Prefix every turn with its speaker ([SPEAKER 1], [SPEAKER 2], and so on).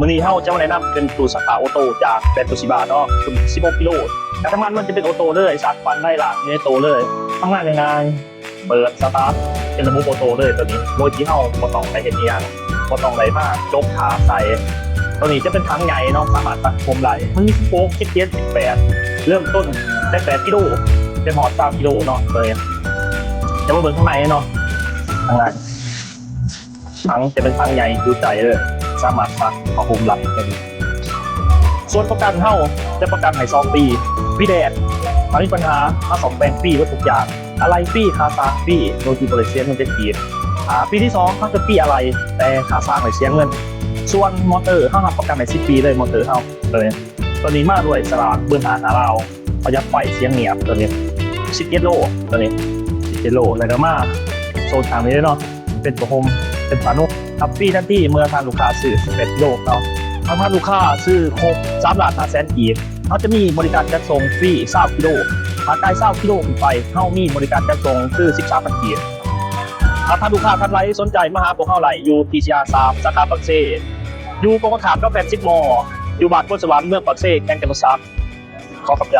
[SPEAKER 1] มื้อนี้เฮาจะมาแนะนำเป็นตู้สาขาออโต้จากแบรนด์โตชิบะเนาะคุณ16กิโลการทำงานมันจะเป็นออโต้เลยสาดควันได้ละอยู่ในโตเลยทำงานง่ายๆเปิดสตาร์ทเป็นระบบออโต้เลยตัวนี้โดยที่เฮาบ่ต้องไปเฮ็ดอีหยังบ่ต้องไหลมากจกขาใส่ตัวนี้จะเป็นถังใหญ่เนาะสามารถตักความไหลมันมีโฟก17 18เริ่มต้นได้8กิโลเป็นหอด3กิโลเนาะเลยจะมาเบิ่งข้างในเนาะข้างในถังจะเป็นถังใหญ่ดูใจเลยสามารถตักเอาความไหลกันส่วนประกันเฮาจะประกันให้2 ปีพี่แดดถ้ามีปัญหามา2แปลงฟรีไว้ทุกอย่างอะไรฟรีค่าสร้างฟรีโดยที่บริษัทมันจะเกียรปีที่2เขาจะฟรีอะไรแต่ค่าสร้างไม่เสียเงินส่วนมอเตอร์เขารับประกันใน10 ปีเลยมอเตอร์เขาตัวนี้มาด้วยสลากเบื้องหน้าเราประหยัดไฟเสียงเงียบตัวนี้17 โลตัวนี้17 โลแล้วก็มาโซนทางนี้ด้วยเนาะเป็นตัวโฮมเป็นฝาโน้ตทับฟรีทันทีเมื่อทางลูกค้าซื้อ11 โลเนาะถ้าลูกค้าซื้อครบ3,500,000อีกเขาจะมีบริการจัดส่งฟรี20 กิโลถ้าใกล้20 กิโลขึ้นไปเขามีบริการจัดส่งคือ13,000 กีบถ้าลูกค้าท่านใดสนใจมาหาพวกเขาไหลอยู่ TCR 3 สาขาปักเซ่อยู่กองขามก็80 ม.อยู่บาทพลสวรรค์เมืองปักเซ่แข่งกันซักขอขอบใจ